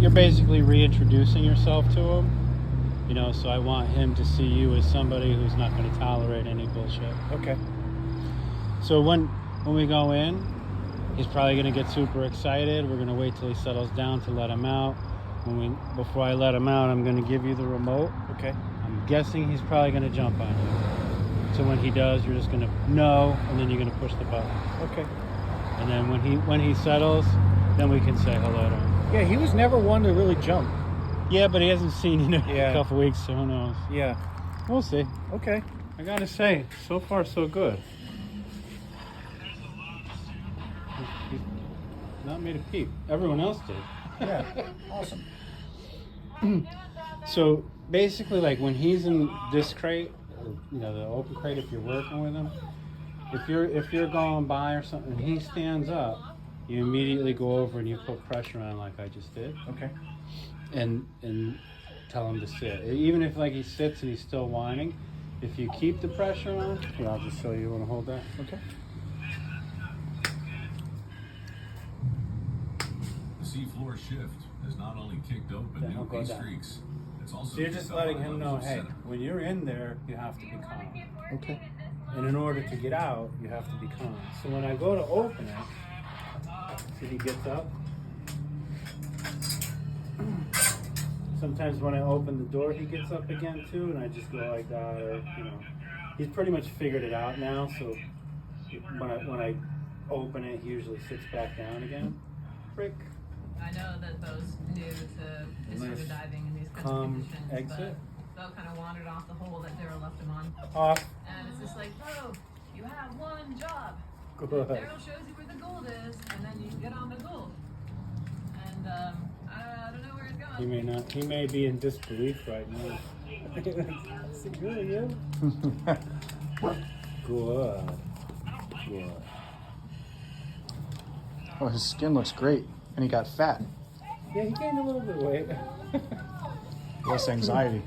you're basically reintroducing yourself to him. You know, so I want him to see you as somebody who's not going to tolerate any bullshit. Okay. So when we go in, he's probably going to get super excited. We're going to wait till he settles down to let him out. Before I let him out, I'm going to give you the remote. Okay. I'm guessing he's probably going to jump on you. So when he does, you're just going to know, and then you're going to push the button. Okay. And then when he settles, then we can say hello to him. Yeah, he was never one to really jump. Yeah, but he hasn't seen you in a couple weeks, so who knows? Yeah. We'll see. Okay. I gotta say, so far so good. He's not made a peep. Everyone else did. Yeah. Awesome. So basically, like when he's in this crate, you know, the open crate, if you're working with him, if you're going by or something, and he stands up, you immediately go over and you put pressure on, like I just did. Okay. And tell him to sit. Even if like he sits and he's still whining, if you keep the pressure on, here, I'll just show you. Want to hold that? Okay. The seafloor shift has not only kicked open new pay streaks, it's also. So you're just letting him know, hey, when you're in there, you have to be calm. Okay. And in order to get out, you have to be calm. So when I go to open it, see he gets up. Sometimes when I open the door, he gets up again too, and I just go like that, or you know, he's pretty much figured it out now. So when I open it, he usually sits back down again. Frick. I know that those new to scuba diving in these kinds of conditions, exit. but Bo kind of wandered off the hole that Daryl left him on. Off. And it's just like, Bo, you have one job. Good. Daryl shows you where the gold is, and then you get on the gold. And I don't know where it's going. He may be in disbelief right now. Is it really you? Good. Good. Oh, his skin looks great, and he got fat. Yeah, he gained a little bit of weight. Less anxiety.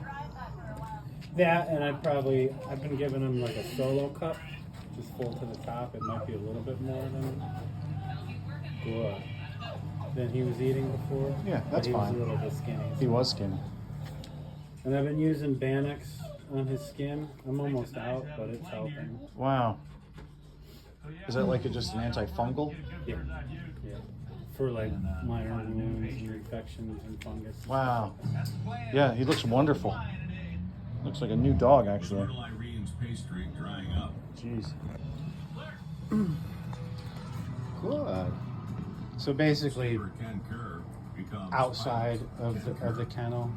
That, and I've been giving him like a solo cup, just full to the top. It might be a little bit more than he was eating before. Yeah, that's but he fine. was a little bit skinny. He was skinny. And I've been using Bannex on his skin. I'm almost out, but it's helping. Wow. Is that like just an antifungal? Yeah. Yeah. For like minor wounds and infections and fungus. Wow. Yeah, he looks wonderful. Looks like a new dog, actually. Irene's pay streak drying up. Jeez. Good. So basically, Ken Kerr becomes outside of the kennel,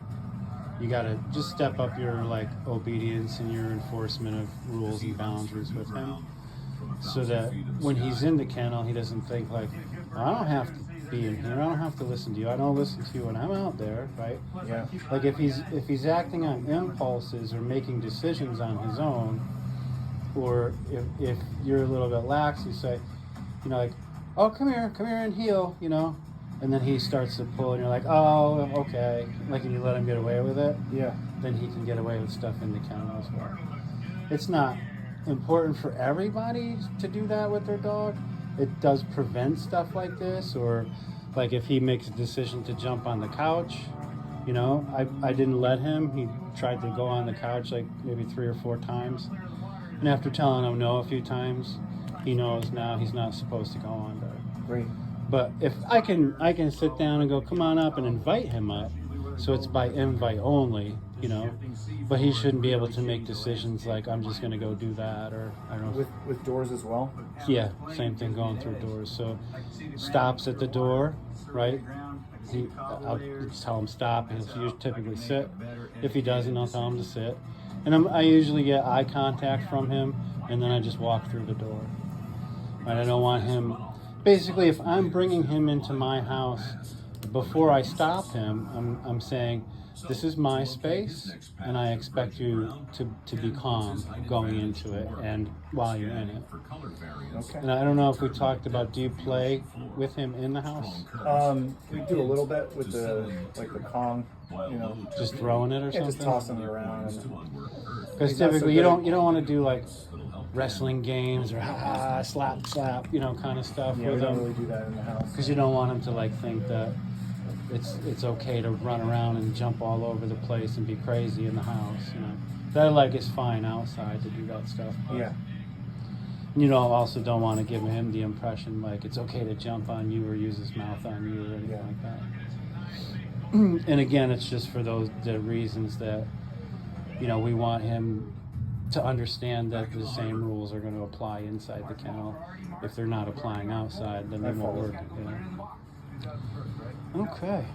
you gotta just step up your like obedience and your enforcement of rules and boundaries with him, so that when he's in the kennel, he doesn't think like, I don't have to be in here. I don't have to listen to you. I don't listen to you when I'm out there, right? Yeah. Like if he's acting on impulses or making decisions on his own, or if you're a little bit lax, you say, you know, like, oh, come here and heel, you know, and then he starts to pull, and you're like, oh, okay, like, and you let him get away with it. Yeah. Then he can get away with stuff in the kennel as well. It's not important for everybody to do that with their dog. It does prevent stuff like this, or like if he makes a decision to jump on the couch, you know, I didn't let him. He tried to go on the couch like maybe 3 or 4 times. And after telling him no a few times, he knows now he's not supposed to go on there. Great. But if I can sit down and go, come on up, and invite him up, so it's by invite only, you know. But he shouldn't be able to make decisions like, I'm just going to go do that, or I don't know. With doors as well? Yeah, same thing going through doors. So stops at the door, right? I'll just tell him stop. He'll typically sit. If he doesn't, I'll tell him to sit. And I usually get eye contact from him, and then I just walk through the door. Right? I don't want him. Basically, if I'm bringing him into my house, before I stop him, I'm saying, this is my space, and I expect you to be calm going into it and while you're in it. Okay. And I don't know if we talked about, do you play with him in the house? We do a little bit with the Kong, you know. Just throwing it or Yeah, something? just tossing it around. Because typically you don't want to do like wrestling games or slap, you know, kind of stuff Yeah, we with don't him. really do that in the house. Because you don't want him to like think that it's okay to run around and jump all over the place and be crazy in the house. That like is fine outside to do that stuff. But Yeah. you also don't want to give him the impression like it's okay to jump on you or use his mouth on you or anything like that. And again, it's just for the reasons that we want him to understand that the same rules are going to apply inside the kennel. If they're not applying outside, then they won't work. Okay.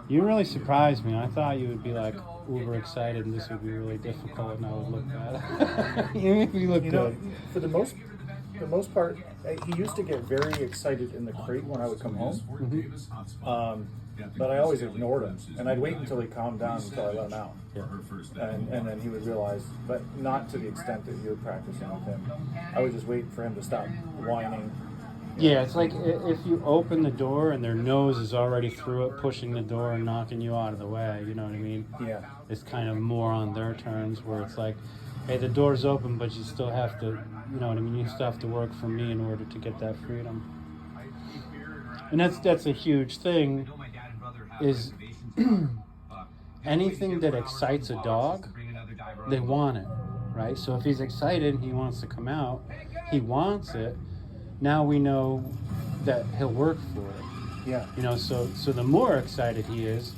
You really surprised me. I thought you would be like uber excited and this would be really difficult and I would look bad. You look good. For the most part, he used to get very excited in the crate when I would come home. Mm-hmm. But I always ignored him, and I'd wait until he calmed down until I let him out. Yeah. And then he would realize, but not to the extent that you were practicing with him. I would just wait for him to stop whining. Yeah, it's like if you open the door and their nose is already through it, pushing the door and knocking you out of the way, you know what I mean? Yeah. It's kind of more on their terms where it's like, hey, the door's open, but you still have to, you know what I mean? You still have to work for me in order to get that freedom. And that's a huge thing, is anything that excites a dog, they want it, right? So if he's excited and he wants to come out, he wants it, now we know that he'll work for it. Yeah. So the more excited he is,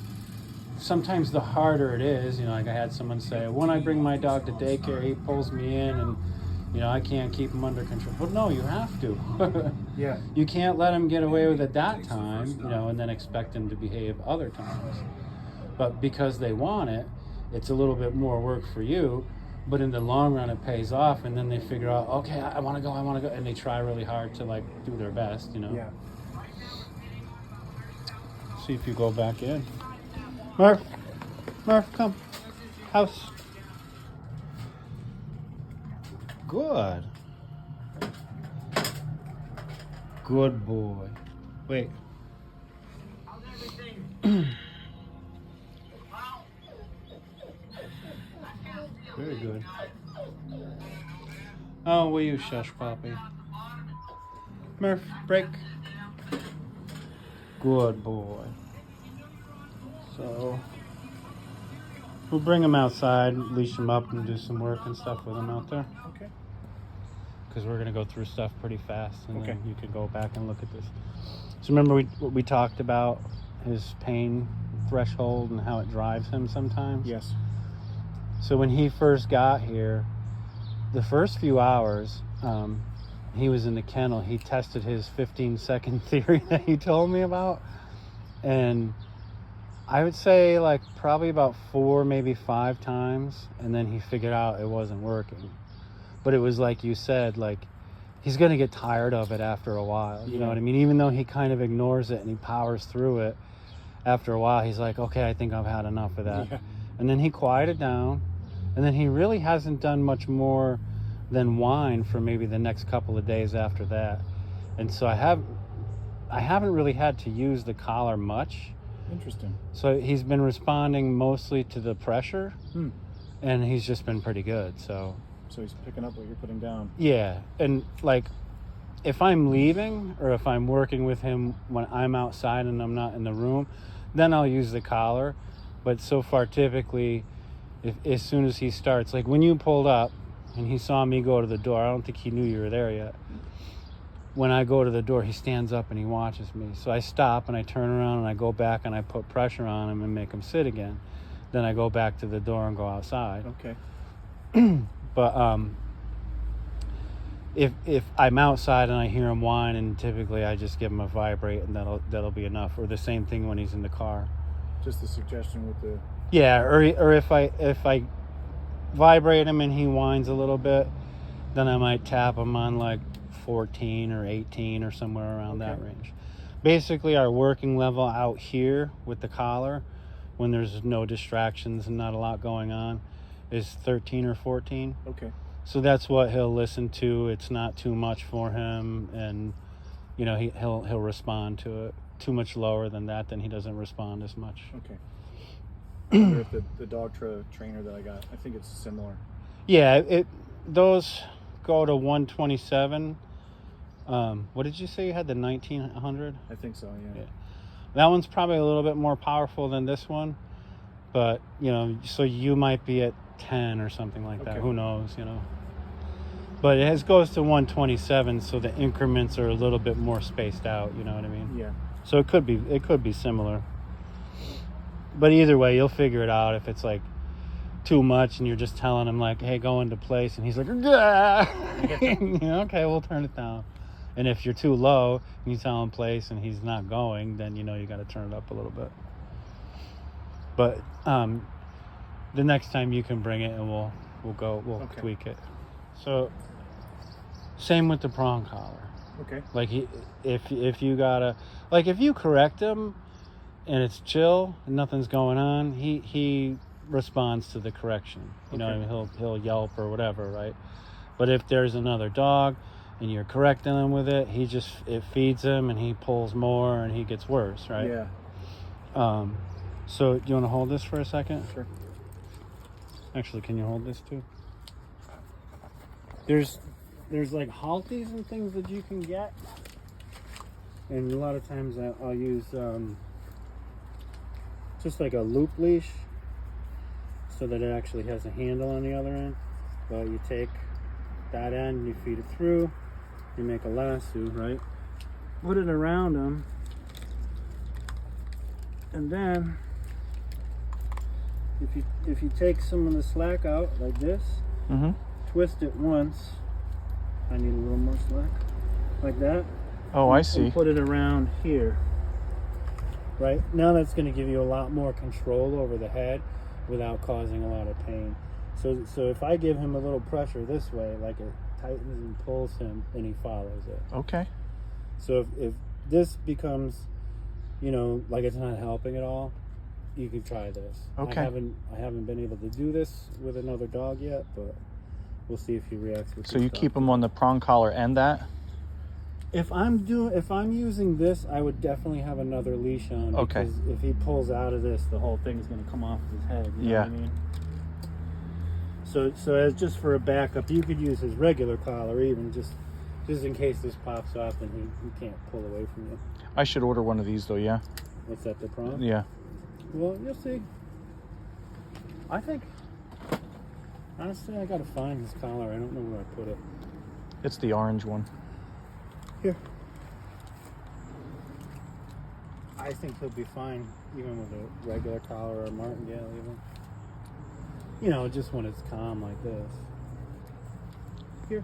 sometimes the harder it is. Like I had someone say, when I bring my dog to daycare, he pulls me in and I can't keep him under control. But no, you have to. Yeah. You can't let him get away with it that time, and then expect him to behave other times. But because they want it, it's a little bit more work for you. But in the long run, it pays off, and then they figure out, okay, I want to go, and they try really hard to do their best, Yeah. See if you go back in. Murph, come. House. Good. Good boy. Wait. Very good. Oh, will you shush, Poppy? Murph, break. Good boy. So, we'll bring him outside, leash him up, and do some work and stuff with him out there. Okay. Because we're going to go through stuff pretty fast, and Okay. then you can go back and look at this. So remember what we talked about, his pain threshold and how it drives him sometimes? Yes. So when he first got here, the first few hours, he was in the kennel, he tested his 15-second theory that he told me about. And I would say probably about 4, maybe 5 times. And then he figured out it wasn't working. But it was like you said, he's going to get tired of it after a while. You know what I mean? Even though he kind of ignores it and he powers through it, after a while, he's like, okay, I think I've had enough of that. Yeah. And then he quieted down. And then he really hasn't done much more than whine for maybe the next couple of days after that. And so I haven't really had to use the collar much. Interesting. So he's been responding mostly to the pressure, and he's just been pretty good. So he's picking up what you're putting down. Yeah, and if I'm leaving or if I'm working with him when I'm outside and I'm not in the room, then I'll use the collar. But so far, typically, as soon as he starts, when you pulled up and he saw me go to the door, I don't think he knew you were there yet. When I go to the door, he stands up and he watches me. So I stop and I turn around and I go back and I put pressure on him and make him sit again. Then I go back to the door and go outside. Okay. But if I'm outside and I hear him whine, and typically I just give him a vibrate and that'll be enough. Or the same thing when he's in the car. Just the suggestion with the... Yeah, or if I vibrate him and he whines a little bit, then I might tap him on 14 or 18 or somewhere around that range. Basically, our working level out here with the collar, when there's no distractions and not a lot going on, is 13 or 14. Okay. So that's what he'll listen to. It's not too much for him, and he'll respond to it. Too much lower than that, then he doesn't respond as much. Okay. I wonder if the dog trainer that I got, I think it's similar. Yeah, those go to 127. What did you say you had, the 1900? I think so, yeah. That one's probably a little bit more powerful than this one, but you know, so you might be at 10 or something like that. Okay. Who knows, you know? But it goes to 127, so the increments are a little bit more spaced out. You know what I mean? Yeah. So it could be similar. But either way, you'll figure it out if it's like too much and you're just telling him like, hey, go into place, and he's like, yeah, okay, we'll turn it down. And if you're too low and you tell him place and he's not going, then you know you got to turn it up a little bit. But the next time you can bring it and we'll Okay. tweak it. So same with the prong collar. Okay. Like if you gotta, like if you correct him and it's chill and nothing's going on, he responds to the correction. You know what I mean? He'll yelp or whatever, right? But if there's another dog and you're correcting him with it, it feeds him and he pulls more and he gets worse, right? Yeah. So do you want to hold this for a second? Sure. Actually, can you hold this too? There's like halties and things that you can get, and a lot of times I'll use just like a loop leash so that it actually has a handle on the other end. But you take that end and you feed it through, you make a lasso, right? Put it around them, and then if you take some of the slack out like this, twist it once. I need a little more slack, like that. Oh, I see. And put it around here. Right now, that's going to give you a lot more control over the head without causing a lot of pain. So if I give him a little pressure this way, like it tightens and pulls him, and he follows it. Okay. So if this becomes, you know, like it's not helping at all, you can try this. Okay. I haven't been able to do this with another dog yet, but we'll see if he reacts with. So you keep him on the prong collar and that? If I'm using this, I would definitely have another leash on. Okay. Because if he pulls out of this, the whole thing's going to come off his head. You know what I mean? So as just for a backup, you could use his regular collar, even just in case this pops off and he can't pull away from you. I should order one of these though, yeah? What's that, the prong? Yeah. Well, you'll see. I think, honestly, I gotta find his collar. I don't know where I put it. It's the orange one. Here. I think he'll be fine, even with a regular collar or a martingale, even. You know, just when it's calm like this. Here.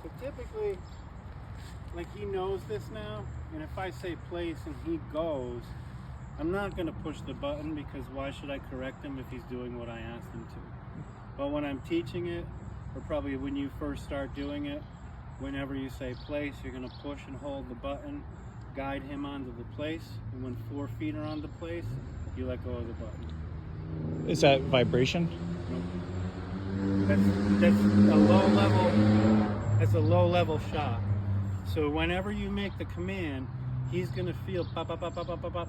So typically, like he knows this now, and if I say place and he goes, I'm not going to push the button because why should I correct him if he's doing what I asked him to? But when I'm teaching it, or probably when you first start doing it, whenever you say place, you're going to push and hold the button, guide him onto the place, and when 4 feet are on the place, you let go of the button. Is that vibration? That's a low level. That's a low level shock. So whenever you make the command, he's gonna feel pop, pop, pop, pop, pop, pop, pop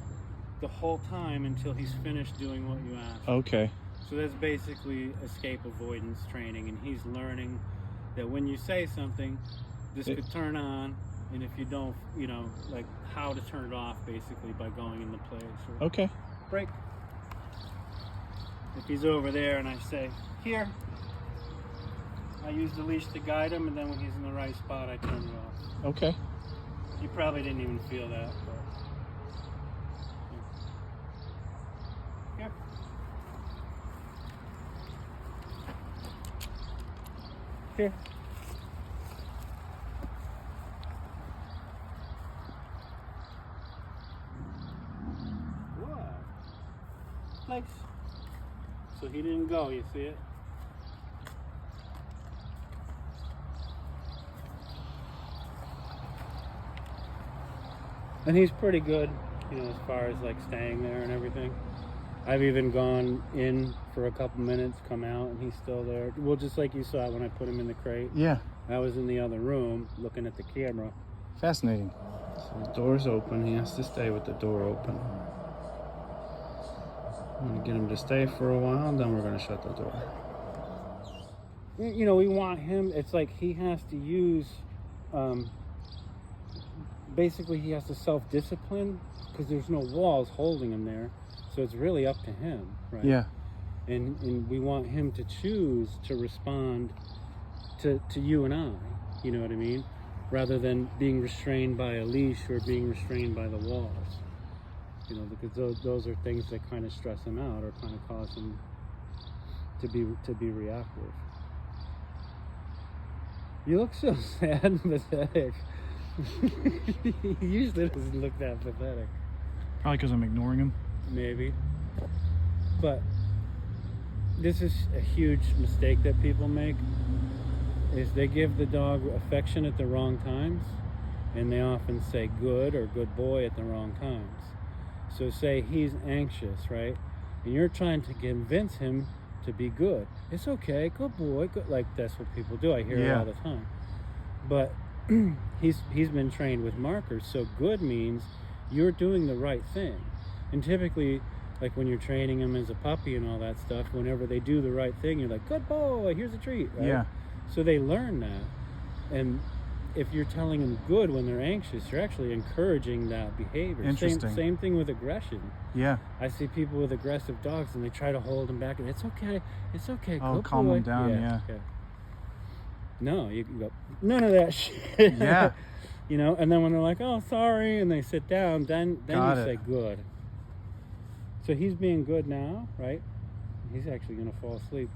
the whole time until he's finished doing what you asked. Okay. So that's basically escape avoidance training, and he's learning that when you say something, this could turn on, and if you don't, you know, like how to turn it off, basically by going into place. Or Okay. break. If he's over there and I say, here, I use the leash to guide him, and then when he's in the right spot, I turn it off. Okay. You probably didn't even feel that, but... Here. Here. What? Place. So he didn't go, you see it? And he's pretty good, you know, as far as like staying there and everything. I've even gone in for a couple minutes, come out, and he's still there. Well, just like you saw when I put him in the crate. Yeah. I was in the other room looking at the camera. Fascinating. So the door's open. He has to stay with the door open. I'm gonna get him to stay for a while, then we're gonna shut the door. You know, we want him, it's like he has to use, basically he has to self-discipline because there's no walls holding him there. So it's really up to him, right? Yeah. And we want him to choose to respond to you and I, you know what I mean? Rather than being restrained by a leash or being restrained by the walls. You know, because those are things that kind of stress him out or kind of cause him to be reactive. You look so sad and pathetic. He usually doesn't look that pathetic. Probably because I'm ignoring him. Maybe. But this is a huge mistake that people make, is they give the dog affection at the wrong times, and they often say good or good boy at the wrong times. So say he's anxious, right? And you're trying to convince him to be good. It's okay, good boy, good. Like that's what people do. I hear it all the time. But he's been trained with markers, so good means you're doing the right thing. And typically, like when you're training them as a puppy and all that stuff, whenever they do the right thing, you're like, good boy, here's a treat, right? Yeah. So they learn that. And if you're telling them good when they're anxious, you're actually encouraging that behavior. Interesting. Same thing with aggression. Yeah. I see people with aggressive dogs and they try to hold them back and it's okay, Oh, good calm boy. them down, yeah. No, you go, none of that shit. Yeah. You know, and then when they're like, oh, sorry, and they sit down, then Got you it. say good. So he's being good now, right? He's actually going to fall asleep.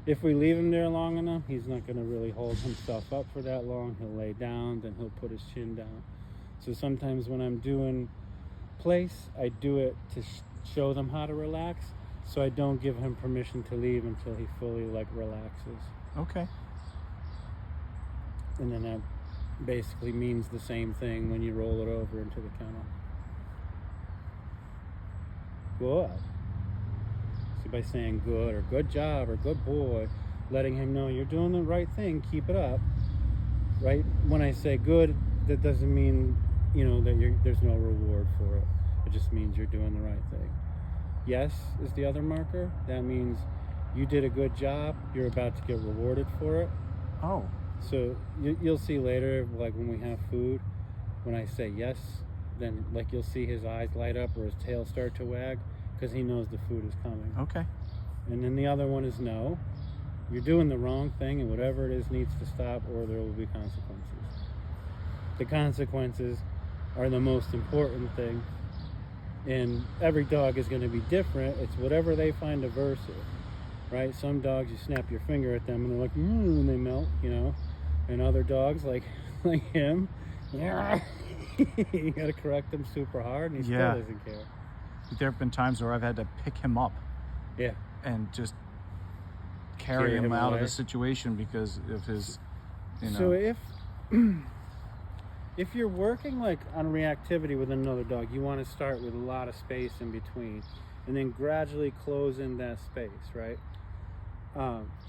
If we leave him there long enough, he's not going to really hold himself up for that long. He'll lay down, then he'll put his chin down. So sometimes when I'm doing place, I do it to show them how to relax. So I don't give him permission to leave until he fully relaxes. Okay. And then that basically means the same thing when you roll it over into the kennel. Good. So by saying good or good job or good boy, letting him know you're doing the right thing, keep it up. Right? When I say good, that doesn't mean, you know, that there's no reward for it. It just means you're doing the right thing. Yes is the other marker. That means you did a good job. You're about to get rewarded for it. Oh. So you'll see later, like when we have food, when I say yes, then like you'll see his eyes light up or his tail start to wag because he knows the food is coming. Okay. And then the other one is no. You're doing the wrong thing and whatever it is needs to stop or there will be consequences. The consequences are the most important thing. And every dog is going to be different. It's whatever they find aversive, right? Some dogs, you snap your finger at them and they're like, and they melt, you know. And other dogs, like him, yeah, you got to correct him super hard and he still doesn't care. There have been times where I've had to pick him up. Yeah. And just carry him out of the situation because of his, you know. So if you're working like on reactivity with another dog, you want to start with a lot of space in between and then gradually close in that space, right?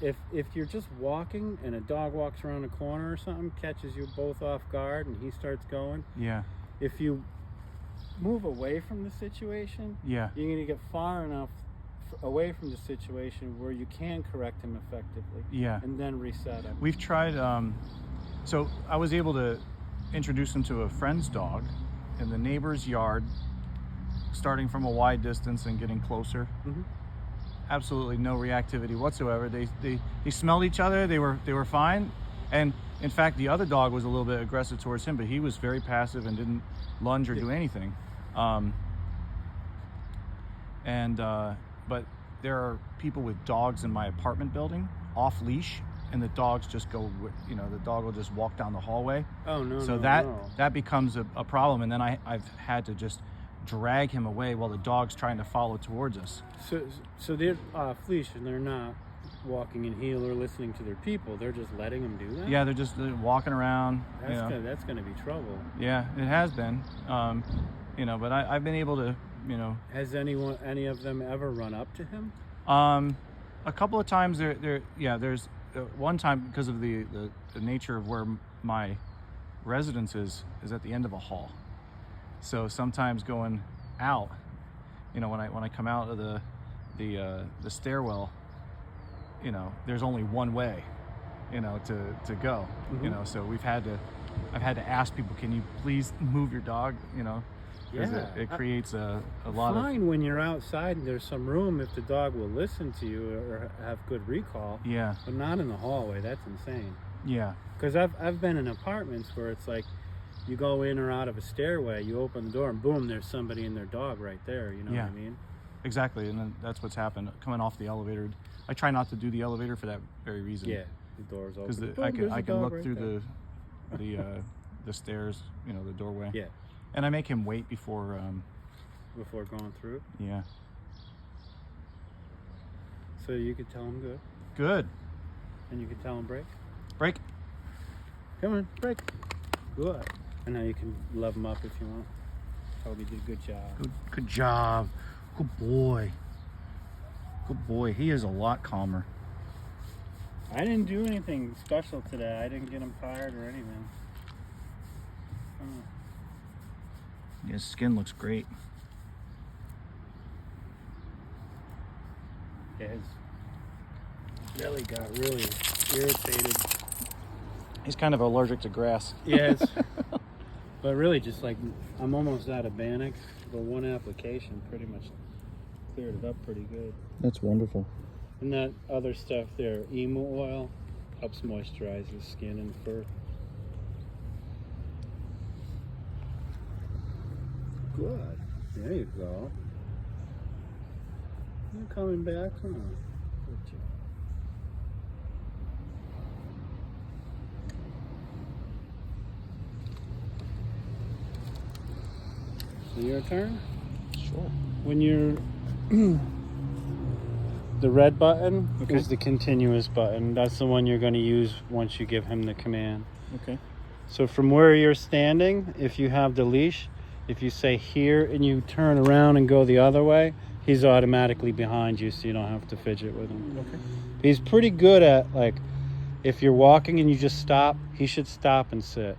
If you're just walking and a dog walks around a corner or something, catches you both off guard and he starts going, Yeah. if you move away from the situation, Yeah. you're going to get far enough away from the situation where you can correct him effectively. Yeah. And then reset him. We've tried, so I was able to introduce him to a friend's dog in the neighbor's yard, starting from a wide distance and getting closer. Mm-hmm. Absolutely no reactivity whatsoever. They smelled each other. They were fine. And in fact, the other dog was a little bit aggressive towards him, but he was very passive and didn't lunge or do anything. But there are people with dogs in my apartment building off leash, and the dogs just go, you know, the dog will just walk down the hallway. Oh, no, so no. that becomes a problem. And then I've had to just drag him away while the dog's trying to follow towards us. So they're off leash and they're not walking in heel or listening to their people. They're just letting them do that. Yeah, they're just walking around. That's gonna be trouble. Yeah, it has been. You know, but I've been able to, you know. Has any of them ever run up to him? A couple of times there's one time because of the nature of where my residence is at the end of a hall. So sometimes going out, you know, when I come out of the stairwell, you know, there's only one way, you know, to go. You know, so I've had to ask people, can you please move your dog, you know, because it creates a lot of. Fine when you're outside and there's some room if the dog will listen to you or have good recall. Yeah. But not in the hallway. That's insane. Yeah. Because I've been in apartments where it's like you go in or out of a stairway, you open the door and boom, there's somebody and their dog right there. You know what I mean? Exactly, and then that's what's happened. Coming off the elevator, I try not to do the elevator for that very reason. Yeah, the door's open. Because I can look through the stairs, you know, the doorway. Yeah. And I make him wait before going through. Yeah. So you could tell him good. Good. And you could tell him break. Break. Come on, break. Good. And now you can love him up if you want. Toby did a good job. Good job. Good boy. Good boy. He is a lot calmer. I didn't do anything special today. I didn't get him tired or anything. His skin looks great. Yeah, his belly got really irritated. He's kind of allergic to grass. Yes. But really just like, I'm almost out of Bannock, but one application pretty much cleared it up pretty good. That's wonderful. And that other stuff there, emu oil, helps moisturize the skin and fur. Good. There you go. You're coming back. Come on. Good job. So your turn? Sure. When you're the red button is the continuous button. That's the one you're going to use once you give him the command. Okay. So from where you're standing, if you have the leash, if you say here and you turn around and go the other way, he's automatically behind you, so you don't have to fidget with him. Okay. He's pretty good at, like, if you're walking and you just stop, he should stop and sit.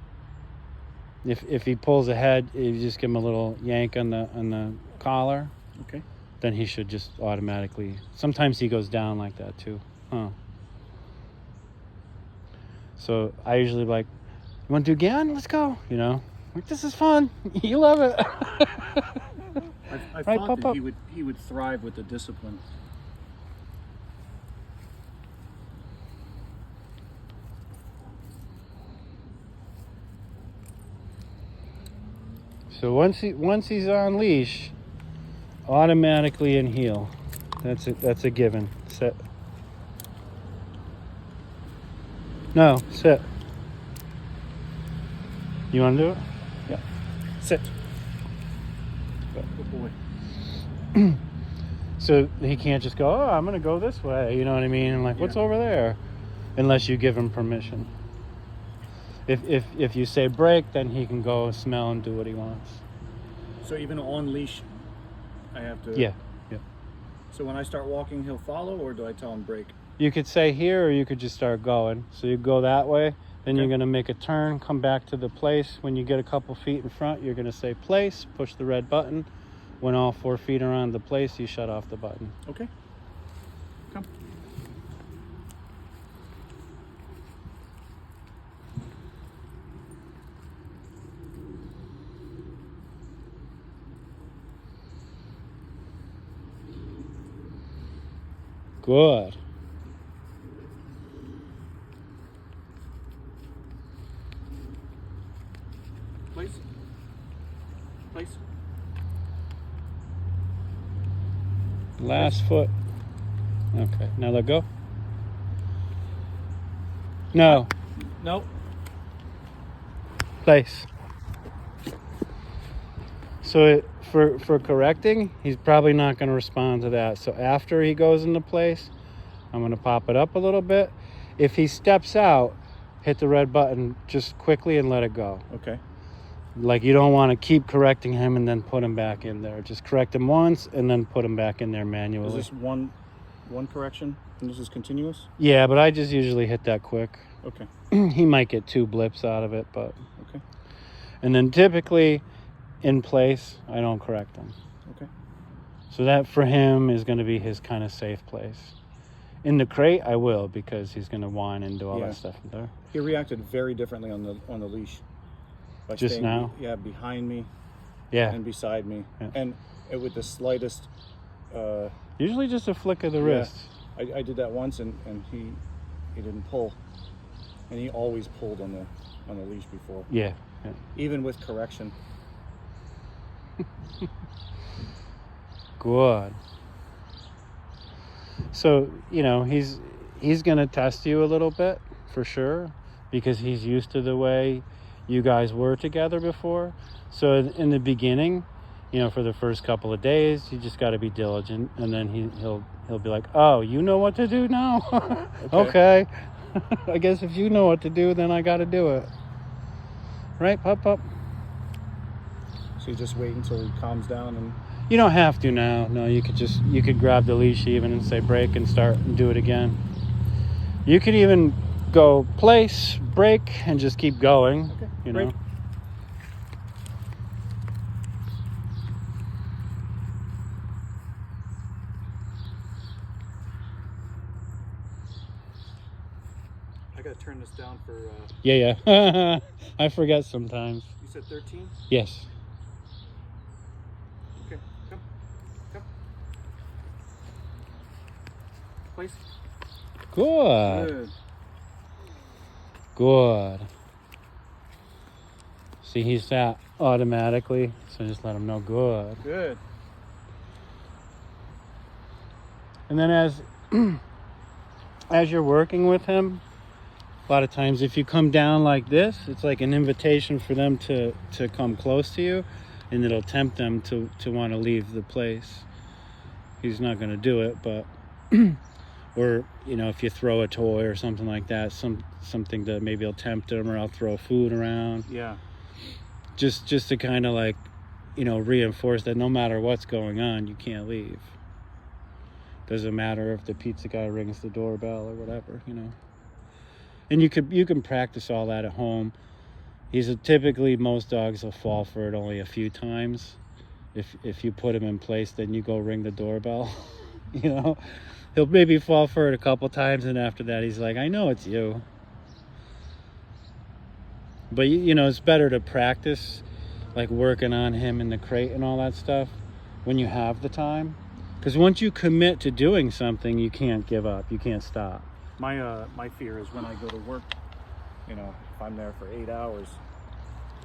If he pulls ahead, you just give him a little yank on the collar. Okay. Then he should just automatically. Sometimes he goes down like that too. Huh. So I usually like, you want to do again? Let's go. You know, like, this is fun. You love it. I Right, thought that Papa? he would thrive with the discipline. So once he's on leash, automatically in heel. That's a given. Sit. No, sit. You want to do it? Yeah. Sit. Good boy. So he can't just go, oh, I'm going to go this way. You know what I mean? And like, what's over there? Unless you give him permission. If you say break, then he can go smell and do what he wants. So even on leash, I have to. Yeah. So when I start walking, he'll follow, or do I tell him break? You could say here, or you could just start going. So you go that way, then you're going to make a turn, come back to the place. When you get a couple feet in front, you're going to say place, push the red button. When all 4 feet are on the place, you shut off the button. Okay. Come. Good. Place. Place. Last foot. Okay, now let go. No, Nope. place. So for correcting, he's probably not going to respond to that. So after he goes into place, I'm going to pop it up a little bit. If he steps out, hit the red button just quickly and let it go. Okay. Like, you don't want to keep correcting him and then put him back in there. Just correct him once and then put him back in there manually. Is this one correction, and this is continuous? Yeah, but I just usually hit that quick. Okay. He might get 2 blips out of it, but... Okay. And then typically, in place, I don't correct them. Okay. So that for him is going to be his kind of safe place. In the crate, I will, because he's going to whine and do all that stuff in there. He reacted very differently on the leash. By Just staying now? Behind me Yeah. and beside me. Yeah. And with the slightest... Usually just a flick of the wrist. I did that once, and he didn't pull. And he always pulled on the leash before. Yeah. Even with correction. Good. So, you know, he's going to test you a little bit, for sure, because he's used to the way you guys were together before. So in the beginning, you know, for the first couple of days, you just got to be diligent, and then he'll be like, "Oh, you know what to do now?" Okay. I guess if you know what to do, then I got to do it. Right, pup? So you just wait until he calms down and... You don't have to now. No, you could grab the leash even and say break and start and do it again. You could even go place, break, and just keep going. Okay, you break. know. I gotta turn this down for... Yeah. I forget sometimes. You said 13? Yes. Okay, come. Place. Good. Good. See, he's sat automatically, so just let him know good. Good. And then as you're working with him, a lot of times if you come down like this, it's like an invitation for them to come close to you, and it'll tempt them to want to leave the place. He's not going to do it, but or you know, if you throw a toy or something like that, something that maybe will tempt him, or I'll throw food around. Yeah. Just to kind of like, you know, reinforce that no matter what's going on, you can't leave. Doesn't matter if the pizza guy rings the doorbell or whatever, you know. And you can practice all that at home. Typically most dogs will fall for it only a few times. If you put him in place, then you go ring the doorbell. You know, he'll maybe fall for it a couple times, and after that he's like, I know it's you. But you know, it's better to practice like working on him in the crate and all that stuff when you have the time, because once you commit to doing something, you can't give up, you can't stop. My fear is when I go to work, you know, if I'm there for 8 hours,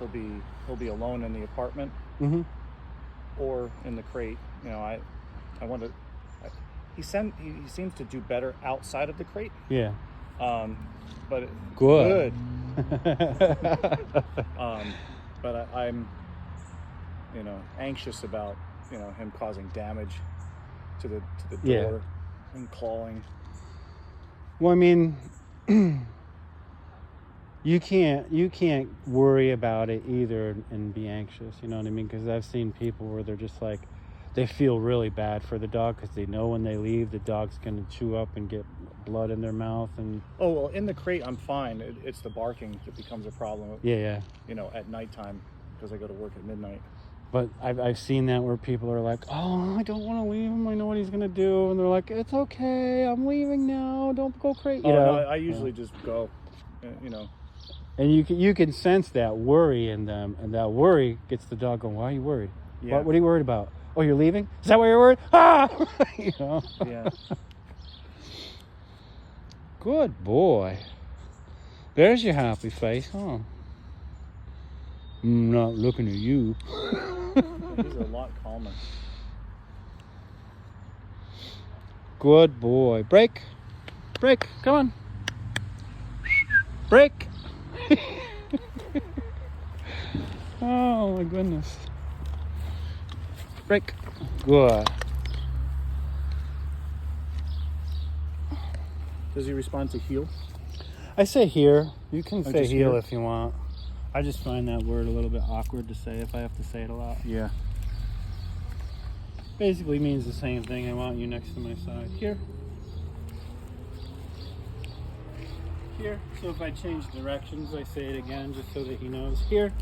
he'll be alone in the apartment or in the crate. You know, I want to. He seems to do better outside of the crate. Yeah. But Good. But I'm, you know, anxious about, you know, him causing damage to the door and clawing. Well, I mean, you can't worry about it either and be anxious, you know what I mean? Because I've seen people where they're just like, they feel really bad for the dog because they know when they leave, the dog's going to chew up and get blood in their mouth. And oh, well, in the crate, I'm fine. It's the barking that becomes a problem. Yeah. You know, at nighttime, because I go to work at midnight. But I've seen that where people are like, oh, I don't want to leave him. I know what he's going to do. And they're like, it's okay. I'm leaving now. Don't go crazy. You know? No, I usually just go, you know. And you can sense that worry in them. And that worry gets the dog going, why are you worried? Yeah. What are you worried about? Oh, you're leaving? Is that why you're worried? Ah! You know? Yeah. Good boy. There's your happy face, huh? I'm not looking at you. He's a lot calmer. Good boy. Break. Come on. Break. Oh my goodness. Break. Good. Does he respond to heel? I say here. You can say just heel here? if you want. I just find that word a little bit awkward to say if I have to say it a lot. Yeah. Basically means the same thing. I want you next to my side. Here. Here. So if I change directions, I say it again just so that he knows. Here.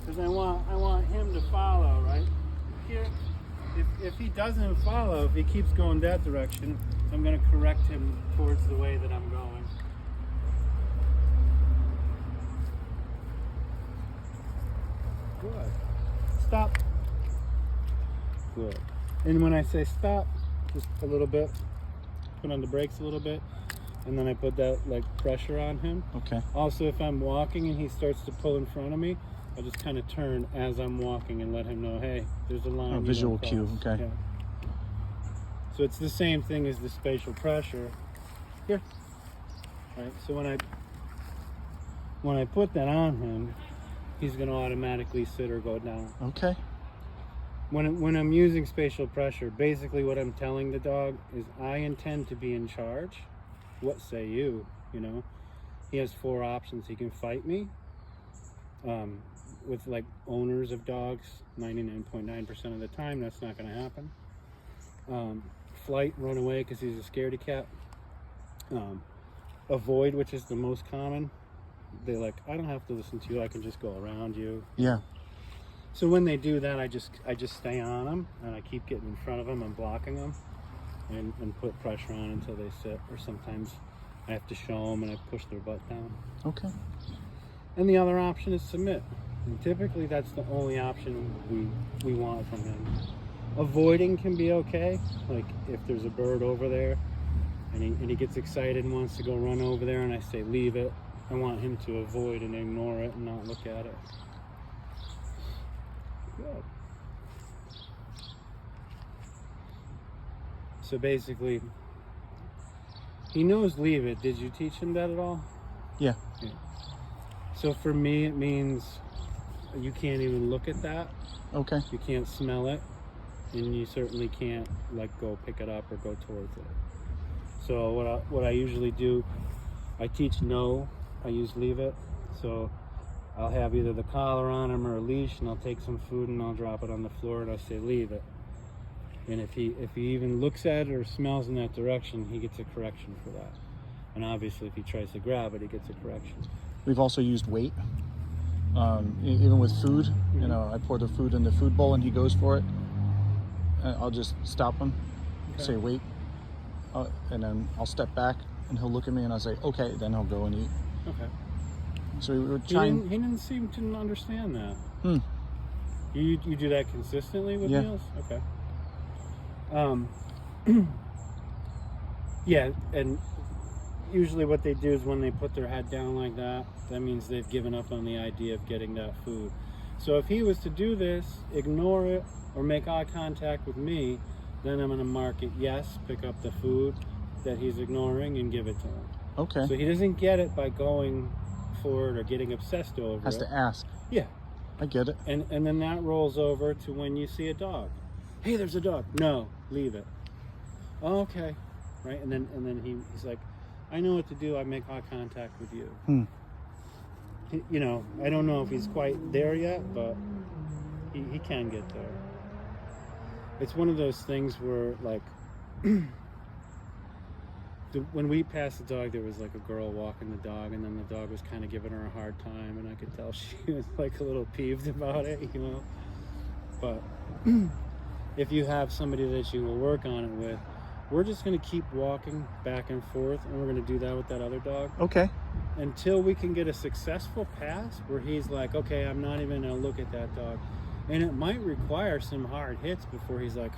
Because I want him to follow, right? Here. if he doesn't follow, if he keeps going that direction, I'm going to correct him towards the way that I'm going. Good. Stop. Good. And when I say stop, just a little bit, put on the brakes a little bit, and then I put that like pressure on him. Okay. Also, if I'm walking and he starts to pull in front of me, I just kind of turn as I'm walking and let him know, hey, there's a line. Oh, you visual don't cue. cross. Okay. Yeah. So it's the same thing as the spatial pressure. Here. Right. So when I put that on him, he's going to automatically sit or go down. Okay. When I'm using spatial pressure, basically what I'm telling the dog is I intend to be in charge. What say you? You know, he has 4 options. He can fight me. With like owners of dogs, 99.9% of the time, that's not going to happen. Flight, run away because he's a scaredy cat. Avoid, which is the most common. They're like, I don't have to listen to you. I can just go around you. Yeah. So when they do that, I just stay on them and I keep getting in front of them and blocking them and put pressure on until they sit. Or sometimes I have to show them and I push their butt down. Okay. And the other option is submit. And typically that's the only option we want from him. Avoiding can be okay. Like if there's a bird over there and he gets excited and wants to go run over there and I say leave it, I want him to avoid and ignore it and not look at it. Good. So basically, he knows leave it. Did you teach him that at all? Yeah. Yeah. So for me, it means you can't even look at that. Okay. You can't smell it, and you certainly can't like go pick it up or go towards it. So what I usually do, I teach no. I use leave it. So I'll have either the collar on him or a leash, and I'll take some food and I'll drop it on the floor and I'll say leave it. And if he even looks at it or smells in that direction, he gets a correction for that. And obviously, if he tries to grab it, he gets a correction. We've also used weight. Even with food, you know, I pour the food in the food bowl and he goes for it. I'll just stop him, say wait, and then I'll step back and he'll look at me and I'll say okay, then he'll go and eat. Okay. So we were trying. He didn't seem to understand that. Hmm. You do that consistently with Yeah. meals? Okay. Yeah, and usually what they do is when they put their head down like that, that means they've given up on the idea of getting that food. So if he was to do this, ignore it, or make eye contact with me, then I'm going to mark it yes, pick up the food that he's ignoring and give it to him. Okay. So he doesn't get it by going for it or getting obsessed over Has it. to ask. Yeah. I get it. And then that rolls over to when you see a dog. Hey, there's a dog. No, leave it. Oh, okay. Right? And then he's like, I know what to do. I make eye contact with you. Hmm. You know, I don't know if he's quite there yet, but he can get there. It's one of those things where, like, when we passed the dog, there was like a girl walking the dog, and then the dog was kind of giving her a hard time, and I could tell she was like a little peeved about it, you know. But if you have somebody that you will work on it with, we're just going to keep walking back and forth, and we're going to do that with that other dog Okay. until we can get a successful pass where he's like, okay, I'm not even going to look at that dog. And it might require some hard hits before he's like,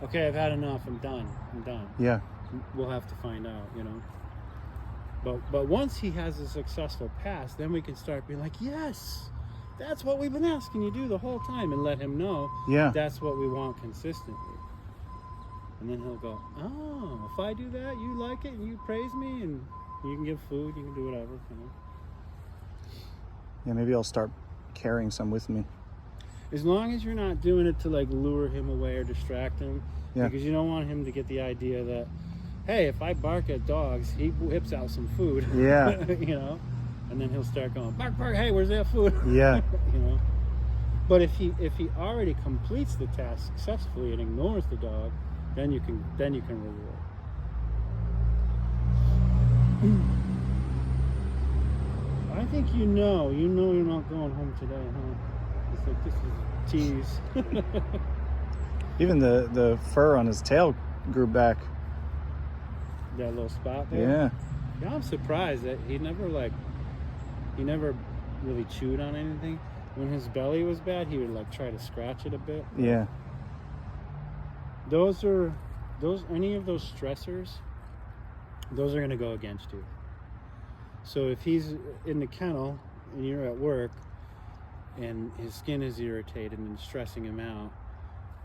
okay, I've had enough, I'm done. Yeah. We'll have to find out, you know. But once he has a successful pass, then we can start being like, yes, that's what we've been asking you to do the whole time, and let him know Yeah. that's what we want consistently. And then he'll go, oh, if I do that, you like it, and you praise me, and you can give food, you can do whatever, you know. Yeah. Maybe I'll start carrying some with me. As long as you're not doing it to like lure him away or distract him, Yeah. because you don't want him to get the idea that, hey, if I bark at dogs, he whips out some food. Yeah. You know, and then he'll start going bark, bark. Hey, where's that food? Yeah. You know. But if he already completes the task successfully and ignores the dog, then you can reward. I think you know you're not going home today, huh? It's like, this is a tease. Even the fur on his tail grew back. That little spot there. Yeah. Yeah, I'm surprised that he never really chewed on anything. When his belly was bad, he would like try to scratch it a bit. Yeah. Any of those stressors, those are gonna go against you. So if he's in the kennel and you're at work and his skin is irritated and stressing him out,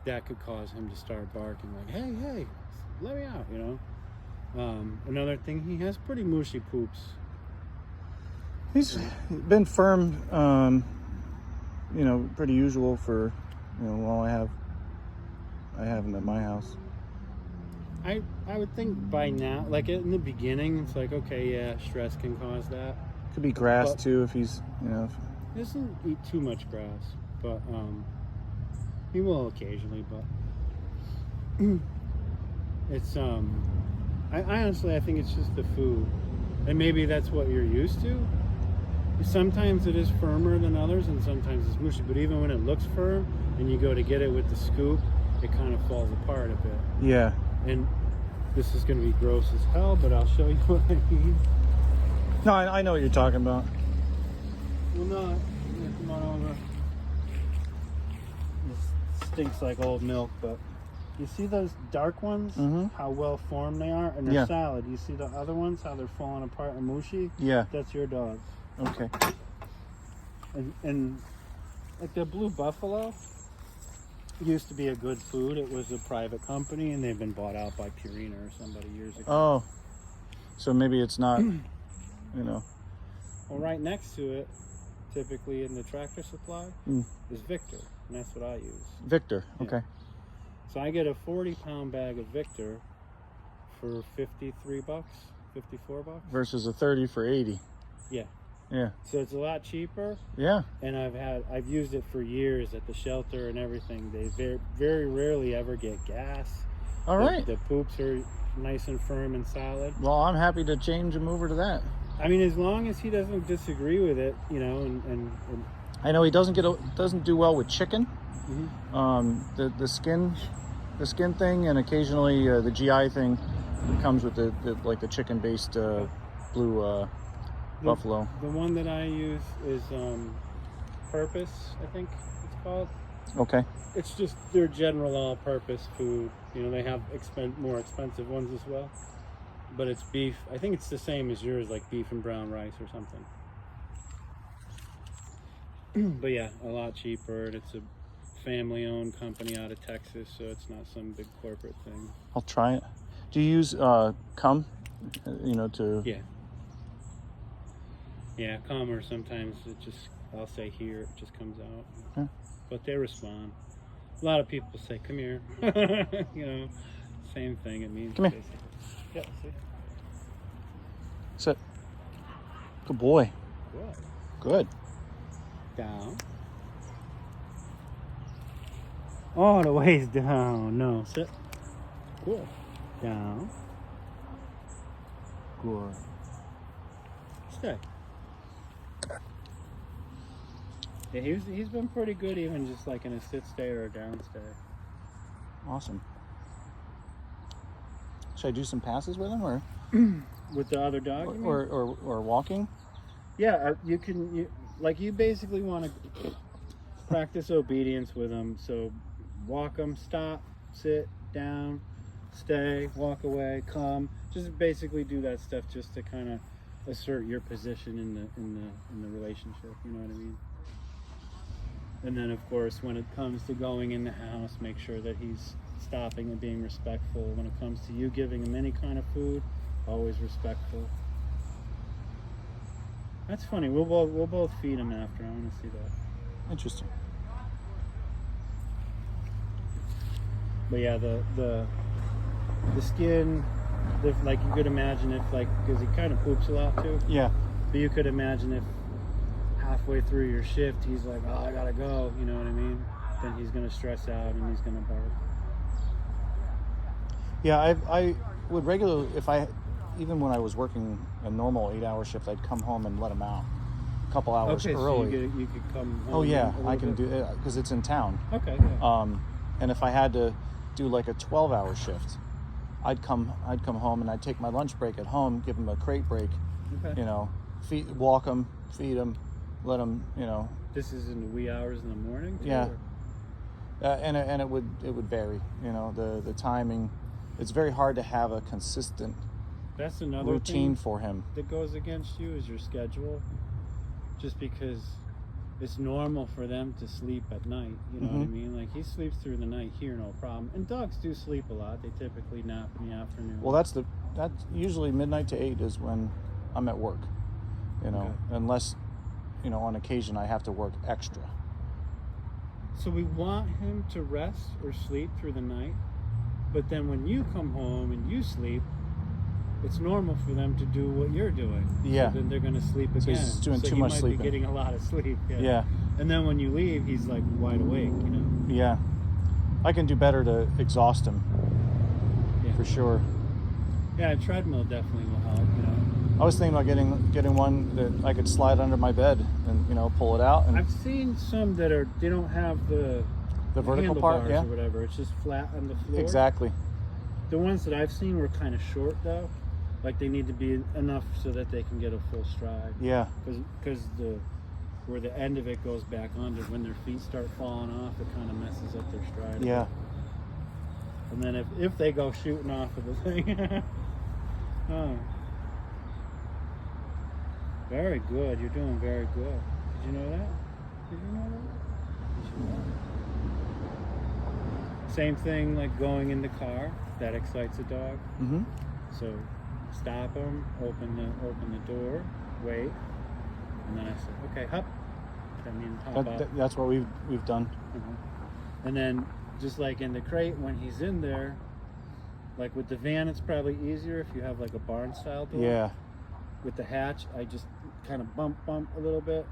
that could cause him to start barking like, hey, let me out, you know. Another thing, he has pretty mushy poops. He's been firm, pretty usual for, while I have him at my house. I would think by now, like in the beginning, it's like, okay, yeah, stress can cause that. Could be grass But- too if he's, He doesn't eat too much grass, but he will occasionally. But it's I honestly, I think it's just the food, and maybe that's what you're used to. Sometimes it is firmer than others, and sometimes it's mushy. But even when it looks firm, and you go to get it with the scoop, it kind of falls apart a bit. Yeah. And this is going to be gross as hell, but I'll show you what I mean. No, I know what you're talking about. Well, no, yeah, come on over. This stinks like old milk, but you see those dark ones? Mhm. How well formed they are, and they're Yeah. solid. You see the other ones? How they're falling apart and mushy? Yeah. That's your dog. Okay. And like the Blue Buffalo used to be a good food. It was a private company, and they've been bought out by Purina or somebody years ago. Oh. So maybe it's not, Well, right next to it, typically in the Tractor Supply, is Victor, and that's what I use. Victor. Yeah. Okay. So I get a 40-pound bag of Victor for $53, $54. Versus a 30 for 80. Yeah. Yeah. So it's a lot cheaper, Yeah. and I've used it for years at the shelter and everything. They very, very rarely ever get gas. All right. The poops are nice and firm and solid. Well, I'm happy to change him over to that. I mean, as long as he doesn't disagree with it, and I know he doesn't do well with chicken. Mhm. The skin thing, and occasionally the GI thing comes with the chicken based blue buffalo. The one that I use is Purpose, I think it's called. Okay. It's just their general all-purpose food. They have more expensive ones as well. But it's beef. I think it's the same as yours, like beef and brown rice or something. But yeah, a lot cheaper. And it's a family-owned company out of Texas, so it's not some big corporate thing. I'll try it. Do you use cum? To Yeah. Yeah, calmer. Sometimes I'll say here, it just comes out. Yeah. But they respond. A lot of people say, come here. Same thing it means. Come here. Basically. Yeah, see? Sit. Good boy. Good. Good. Down. All the ways down. No, sit. Good. Down. Good. Stay. Yeah, he's been pretty good, even just like in a sit stay or a down stay. Awesome. Should I do some passes with him, or With the other dog, you mean? or walking? Yeah, you basically want to practice obedience with them. So walk them, stop, sit, down, stay, walk away, come. Just basically do that stuff just to kind of assert your position in the relationship. You know what I mean? And then, of course, when it comes to going in the house, make sure that he's stopping and being respectful. When it comes to you giving him any kind of food, always respectful. That's funny. We'll both feed him after. I want to see that. Interesting. But yeah, the skin, like you could imagine if because he kind of poops a lot too. Yeah. But you could imagine if halfway through your shift he's like, oh, I gotta go. You know what I mean? Then he's gonna stress out and he's gonna bark. Yeah, I would regularly, even when I was working a normal 8-hour shift, I'd come home and let him out a couple hours Okay, early. so you could come home. Oh yeah, a I little can bit. do it because it's in town. Okay. Yeah. And if I had to do like a 12-hour shift, I'd come home and I'd take my lunch break at home, give him a crate break, Okay. you know, walk him, feed him, let him, you know. This is in the wee hours in the morning too, Yeah. or- And it would vary, you know, the timing. It's very hard to have a consistent That's another routine thing for him. that goes against you is your schedule. Just because it's normal for them to sleep at night, you know what I Mhm. mean? Like he sleeps through the night here, no problem. And dogs do sleep a lot. They typically nap in the afternoon. Well, that's usually midnight to 8 is when I'm at work, you know, Okay. unless, you know, on occasion I have to work extra. So we want him to rest or sleep through the night, but then when you come home and you sleep, it's normal for them to do what you're doing. Yeah. So then they're going to sleep again. So he's doing so too he much might sleeping. be getting a lot of sleep. Yeah. And then when you leave, he's like wide awake, you know? Yeah. I can do better to exhaust him, Yeah. for sure. Yeah, a treadmill definitely will help, you know? I was thinking about getting one that I could slide under my bed and, you know, pull it out. And I've seen some that they don't have the vertical part, handlebars yeah. or whatever. It's just flat on the floor. Exactly. The ones that I've seen were kind of short though. Like they need to be enough so that they can get a full stride. Yeah. Because where the end of it goes back under, when their feet start falling off, it kind of messes up their stride. Yeah. And then if they go shooting off of the thing, oh, very good. You're doing very good. Did you know that? Did you know that? Did you know that? Same thing like going in the car. That excites a dog. Mm-hmm. So stop them, open the door, wait, and then I say, okay, hop. That means hop up. That's what we've done. And then just like in the crate, when he's in there, like with the van, it's probably easier if you have like a barn style door. Yeah. With the hatch, I just kind of bump a little bit,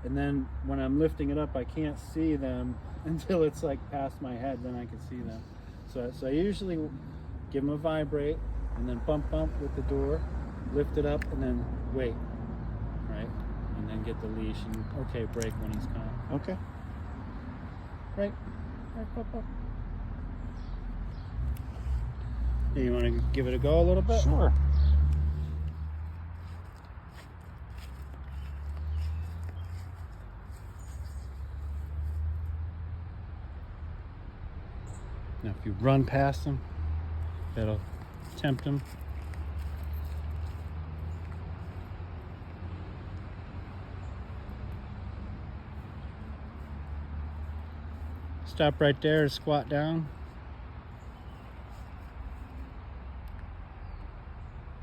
and then when I'm lifting it up, I can't see them until it's like past my head. Then I can see them. So I usually give them a vibrate, and then bump with the door, lift it up, and then wait, right, and then get the leash and okay, break when he's calm. Okay. Right, pop. Yeah, you want to give it a go a little bit? Sure. Now, if you run past them, that'll tempt them. Stop right there, squat down.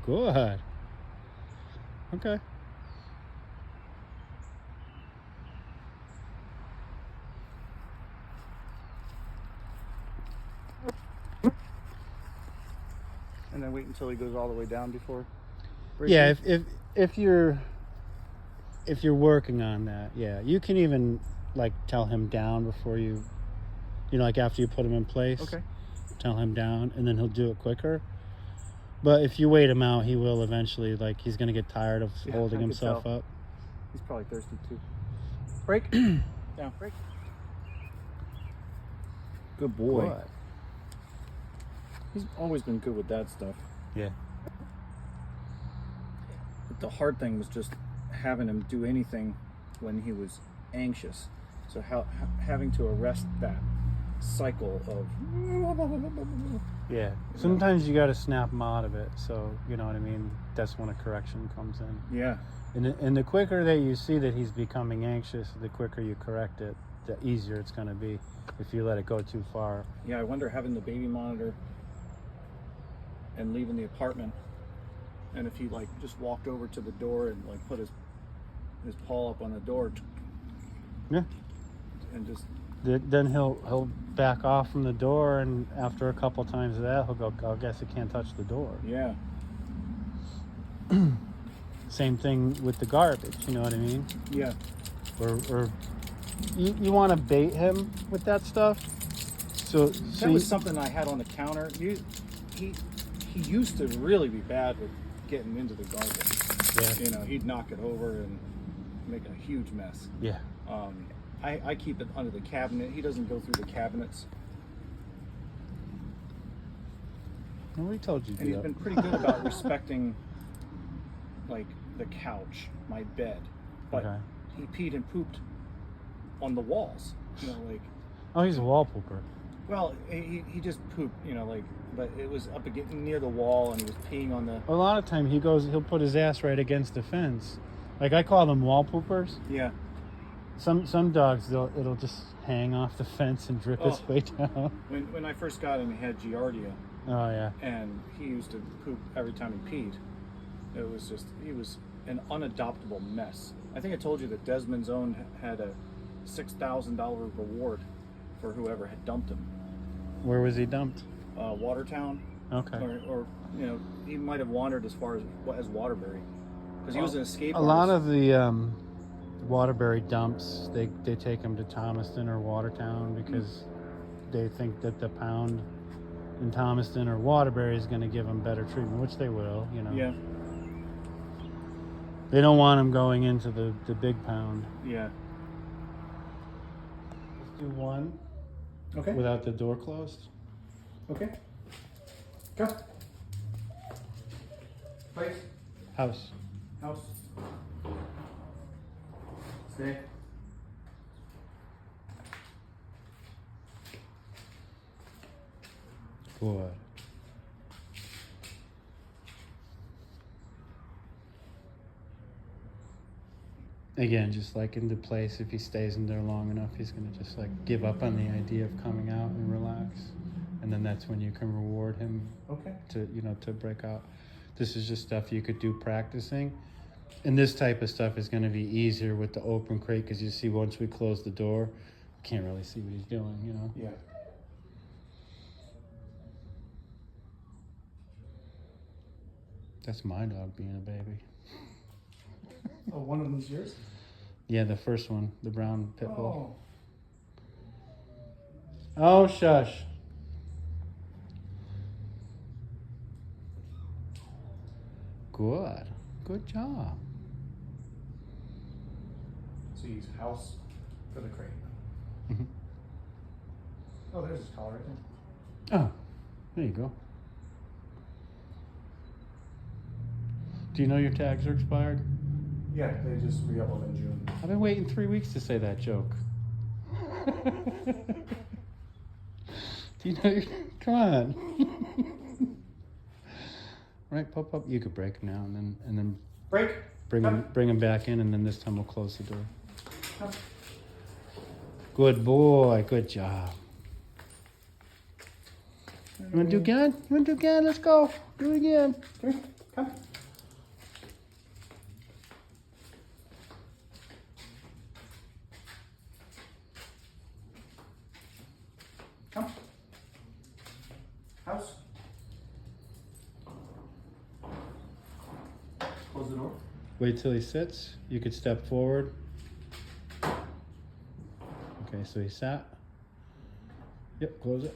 Good. Okay. And then wait until he goes all the way down before. Yeah, if you're working on that, yeah, you can even like tell him down before you know, like after you put him in place. Okay. Tell him down, and then he'll do it quicker. But if you wait him out, he will eventually, like, he's gonna get tired of Yeah, holding I can himself tell. up. He's probably thirsty too. Break. Down. Break. Good boy. Good. He's always been good with that stuff. Yeah. But the hard thing was just having him do anything when he was anxious. So having to arrest that cycle of Yeah. Sometimes you got to snap him out of it. So you know what I mean. That's when a correction comes in. yeah. And the quicker that you see that he's becoming anxious, the quicker you correct it, the easier it's going to be if you let it go too far. Yeah, I wonder having the baby monitor and leaving the apartment, and if he like just walked over to the door and like put his paw up on the door Yeah. and just Then he'll back off from the door, and after a couple times of that, he'll go, I guess I can't touch the door. yeah. Same thing with the garbage, you know what I mean? Yeah. Or you want to bait him with that stuff. So That was something I had on the counter. He used to really be bad with getting into the garbage. Yeah. You know, he'd knock it over and make a huge mess. Yeah. I keep it under the cabinet. He doesn't go through the cabinets. Nobody told you to And do he's that. been pretty good about respecting, like, the couch, my bed. But Okay. he peed and pooped on the walls. You know, like, Oh, he's a wall pooper. well, he just pooped, you know, like, but it was up against, near the wall, and he was peeing on the, A lot of time he'll put his ass right against the fence. Like I call them wall poopers. yeah. Some dogs it'll just hang off the fence and drip its Oh. way down. When I first got him, he had Giardia, Oh yeah. and he used to poop every time he peed. It was just, he was an unadoptable mess. I think I told you that Desmond's own had a $6,000 reward for whoever had dumped him. Where was he dumped? Watertown, Okay. or you know, he might have wandered as far as Waterbury, because he was an escape A lot artist. of the Waterbury dumps, they take them to Thomaston or Watertown because they think that the pound in Thomaston or Waterbury is going to give them better treatment, which they will, you know. Yeah, They don't want them going into the big pound. yeah. Let's do one Okay. without the door closed. Okay. Go. Place. House. House. Stay. Good. Again, just like in the place, if he stays in there long enough, he's gonna just like give up on the idea of coming out and relax, and then that's when you can reward him Okay. to break out. This is just stuff you could do practicing, and this type of stuff is gonna be easier with the open crate because you see once we close the door, we can't really see what he's doing, you know. Yeah. That's my dog being a baby. Oh, one of them's yours? Yeah, the first one, the brown pit bull. Oh. Oh, shush. Good. Good job. So you use house for the crate. Mhm. Oh, there's his collar right there. Oh, there you go. Do you know your tags are expired? Yeah, they just re-up them in June. I've been waiting 3 weeks to say that joke. Do you know your... Come on. Right, pop up. You could break them now and then Break. bring them back in, and then this time we'll close the door. Good boy. Good job. You want to do again? You want to do again? Let's go. Do it again. Come here. Come. Come. House. Close the door. Wait till he sits. You could step forward. Okay, so he sat. Yep, close it.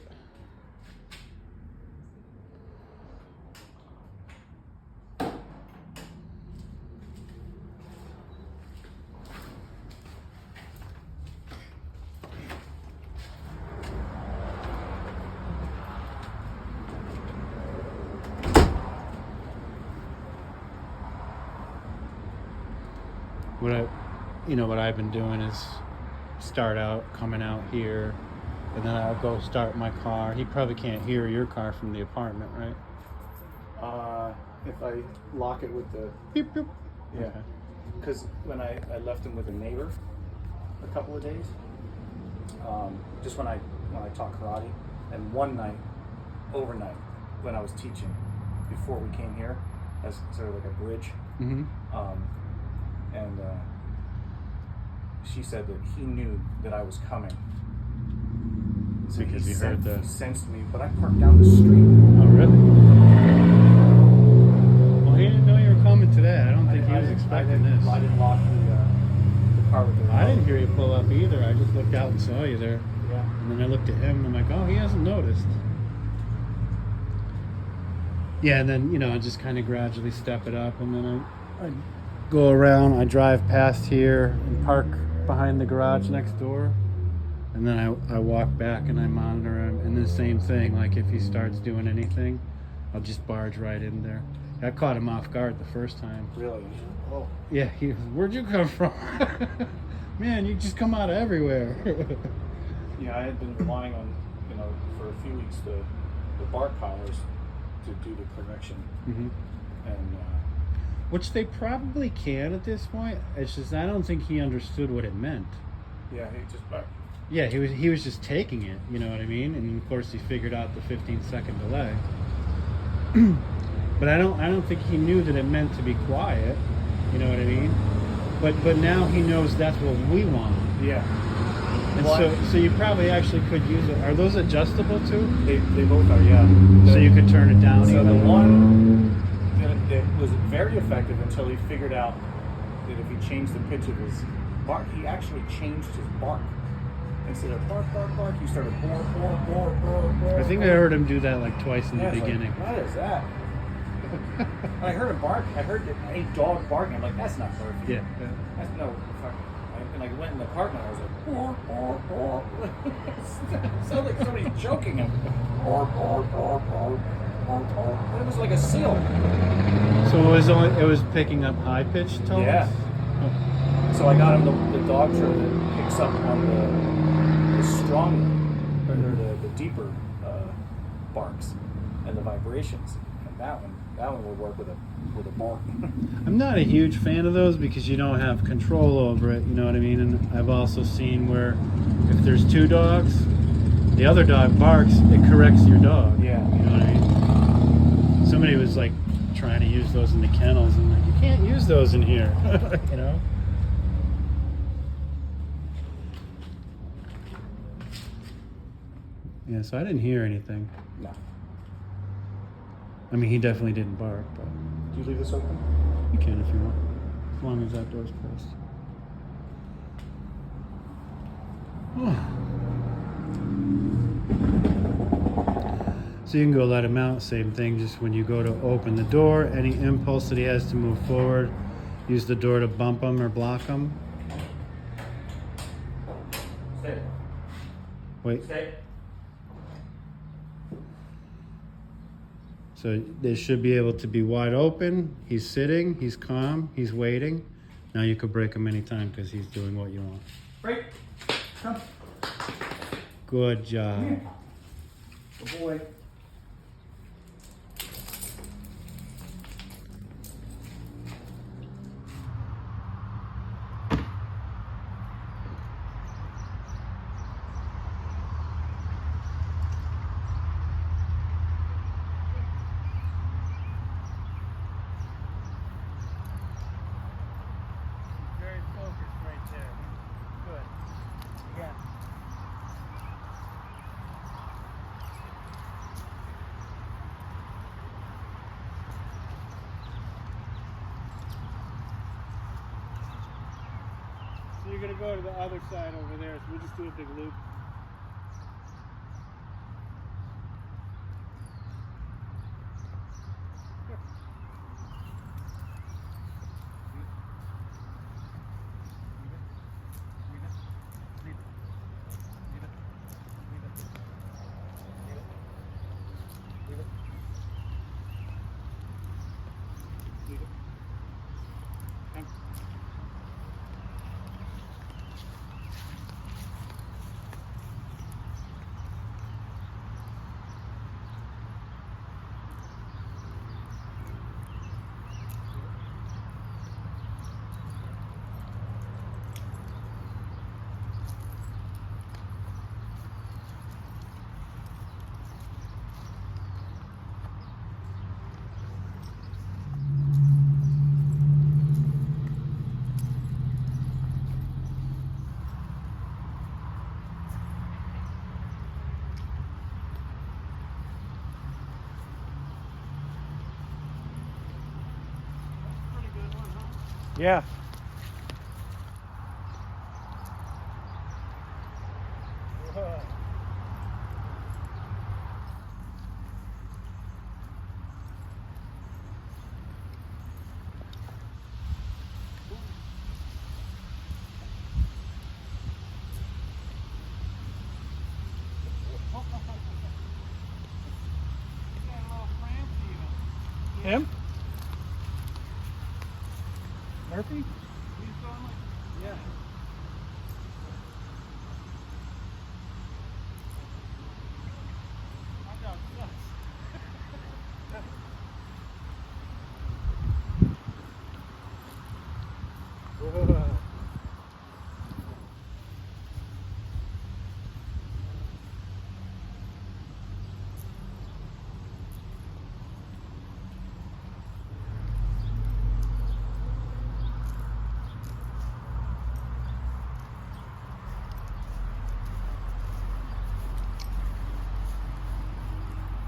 What I've been doing is start out coming out here, and then I'll go start my car. He probably can't hear your car from the apartment, right? If I lock it with the, Beep, beep. yeah, Okay. because when I left him with a neighbor a couple of days, just when I taught karate, and one night, overnight, when I was teaching, before we came here, as sort of like a bridge, Mm-hmm. and she said that he knew that I was coming. So Because he heard the... he sensed me, but I parked down the street. Oh, really? Well, he didn't know you were coming today. I don't think he was expecting this. I didn't lock the car with the I didn't hear you pull up either. I just looked out and saw you there. Yeah. And then I looked at him and I'm like, oh, he hasn't noticed. Yeah, and then, I just kind of gradually step it up, and then I go around, I drive past here and park behind the garage next door. And then I walk back and I monitor him. And the same thing, like if he starts doing anything, I'll just barge right in there. I caught him off guard the first time. Really? Oh. Yeah, he was, where'd you come from? Man, you just come out of everywhere. Yeah, I had been relying on, for a few weeks the bark collars to do the correction, Mm-hmm. and Which they probably can at this point. It's just I don't think he understood what it meant. yeah, he just Yeah, he was just taking it, you know what I mean? And of course he figured out the 15-second delay. But I don't think he knew that it meant to be quiet, you know what I mean? But now he knows that's what we want. yeah. And Well, so you probably actually could use it. Are those adjustable too? they both are, yeah. So you could turn it down. So even the more? one that was very effective until he figured out that if he changed the pitch of his bark, he actually changed his bark. Instead of bark, bark, bark, he started bark, bark, bark, bark, bark. I think I heard him do that like twice in Yeah, the it's like, beginning. what is that? I heard him bark. I heard a dog barking. I'm like, that's not perfect. Yeah. That's no fuck. And I went in the apartment. I was like, bark, bark, bark. It sounded like somebody's choking him. Bark, bark, bark, bark, bark, bark. And it was like a seal. So it was picking up high pitched tones. Yeah. So I got him the dog trail that picks up on the stronger or the deeper barks and the vibrations. And that one will work with a bark. I'm not a huge fan of those because you don't have control over it, you know what I mean? And I've also seen where if there's two dogs, the other dog barks, it corrects your dog. Yeah. You know what I mean? Somebody was like trying to use those in the kennels and like, you can't use those in here, you know? Yeah, so I didn't hear anything. No. I mean, he definitely didn't bark, but Do you leave this open? you can if you want, as long as that door's closed. So you can go let him out, same thing, just when you go to open the door, any impulse that he has to move forward, use the door to bump him or block him. Stay. Wait. Stay. So they should be able to be wide open. He's sitting, he's calm, he's waiting. Now you could break him anytime because he's doing what you want. Break. Come. Good job. Good boy. Very focused right there. Good. Yeah. So you're gonna go to the other side over there, so we'll just do a big loop. Yeah. Him? Murphy? Yeah.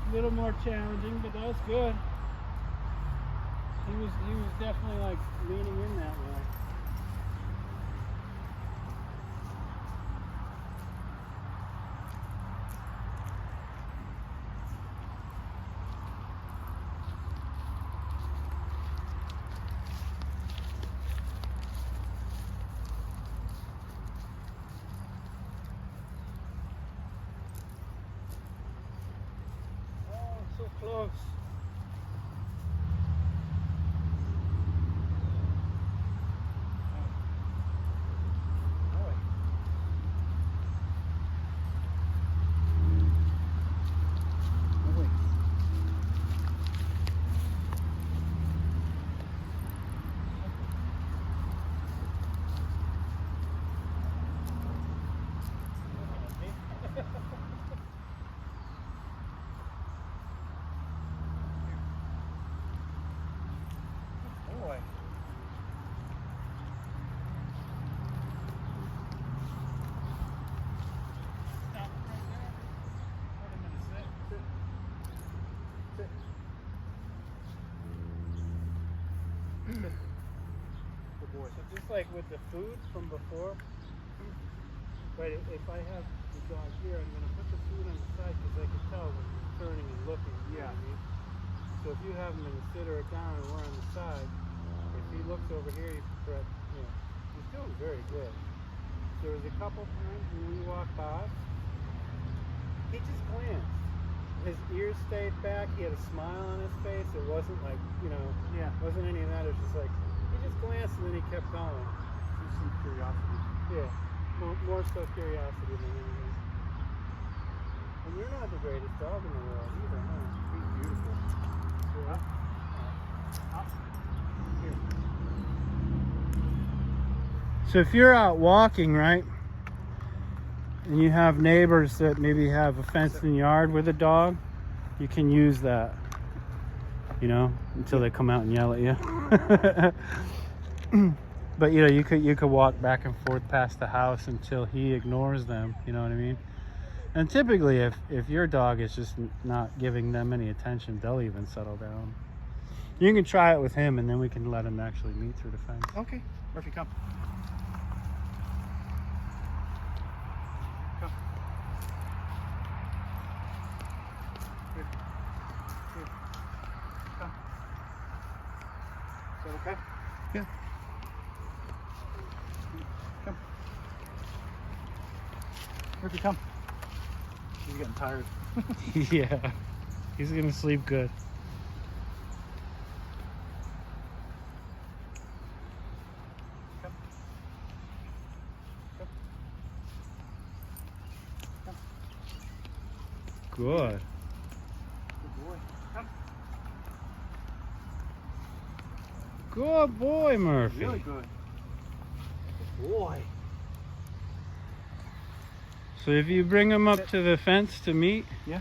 A little more challenging, but that was good. He was definitely like leaning in that way. Oh, so close. Boy. Stop right there. Put him in a sit. Sit. Sit. Good boy. So just like with the food from before, right, if I have the dog here, I'm going to put the food on the side because I can tell when he's turning and looking. You know what I mean? So if you have him in the sit or down and we're on the side, if he looks over here, he's doing very good. There was a couple times when we walked by, he just glanced. His ears stayed back. He had a smile on his face. It wasn't like, wasn't any of that. It was just like, he just glanced and then he kept going. Just some curiosity. Yeah, more so curiosity than anything. And you're not the greatest dog in the world either, huh? He's beautiful. Yeah. Up. Here. So if you're out walking, right, and you have neighbors that maybe have a fenced-in yard with a dog, you can use that, until they come out and yell at you. But you could walk back and forth past the house until he ignores them. You know what I mean? And typically, if your dog is just not giving them any attention, they'll even settle down. You can try it with him, and then we can let him actually meet through the fence. Okay, Murphy, come. Come. Here. Here. Come. Is that okay? Yeah. Come. Murphy, come. He's getting tired. Yeah, he's gonna sleep good. Come. Come. Come. Good. Good boy. Come. Good boy, Murphy. Really good. Good boy. So if you bring him up to the fence to meet, Yeah.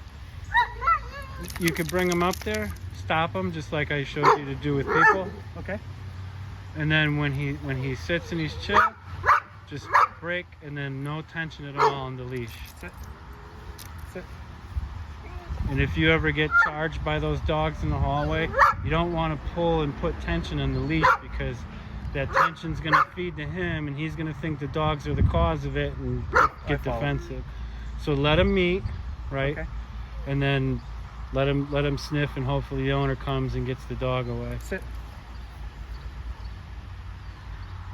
you could bring him up there, stop him just like I showed you to do with people, Okay. and then when he sits and he's chill, just break and then no tension at all on the leash. Sit. Sit. And if you ever get charged by those dogs in the hallway, you don't want to pull and put tension on the leash because that tension's going to feed to him and he's going to think the dogs are the cause of it and get defensive. So let him meet, right? Okay. And then let him sniff and hopefully the owner comes and gets the dog away. Sit.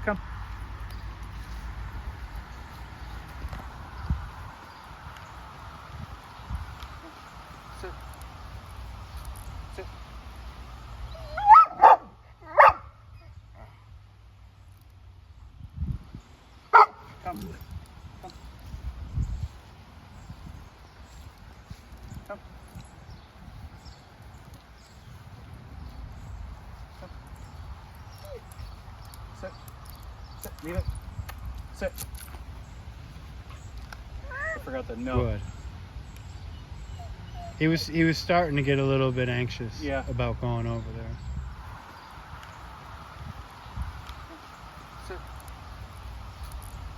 Come. Sit. Sit. Come. Come. Come. Come. Sit. Sit. Leave it. Sit. I forgot the no. Good. He was starting to get a little bit anxious about going over there. Sit.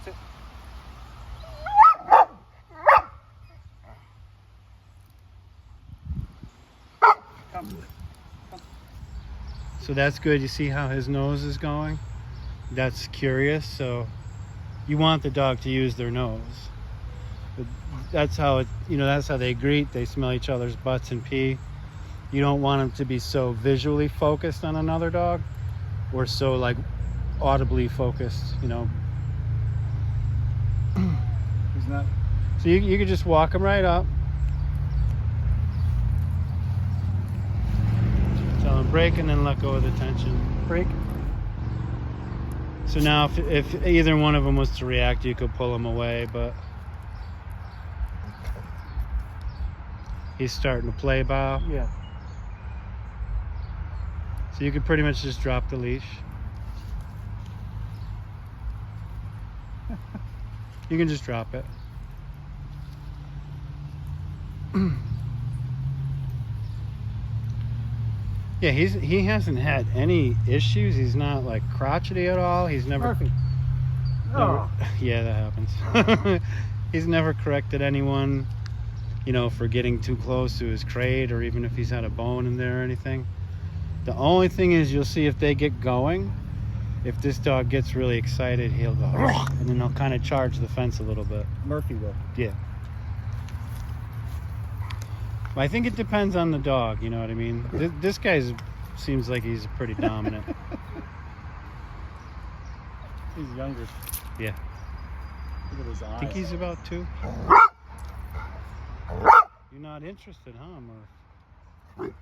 Sit. Come. Come. So that's good. You see how his nose is going? That's curious. So you want the dog to use their nose. But that's how it, that's how they greet. They smell each other's butts and pee. You don't want them to be so visually focused on another dog or so like audibly focused, He's not. So you could just walk him right up. Tell him break and then let go of the tension. Break. So now if either one of them was to react, you could pull him away, but he's starting to play bow. Yeah. So you could pretty much just drop the leash. You can just drop it. Yeah, he hasn't had any issues. He's not like crotchety at all. He's never. Murphy. never yeah, that happens. He's never corrected anyone, for getting too close to his crate, or even if he's had a bone in there or anything. The only thing is, you'll see if they get going. If this dog gets really excited, he'll go, and then he'll kind of charge the fence a little bit. Murphy will. Yeah. I think it depends on the dog, you know what I mean? This guy seems like he's pretty dominant. He's younger. Yeah. Look at his eyes. I think he's about 2. You're not interested, huh, Murph?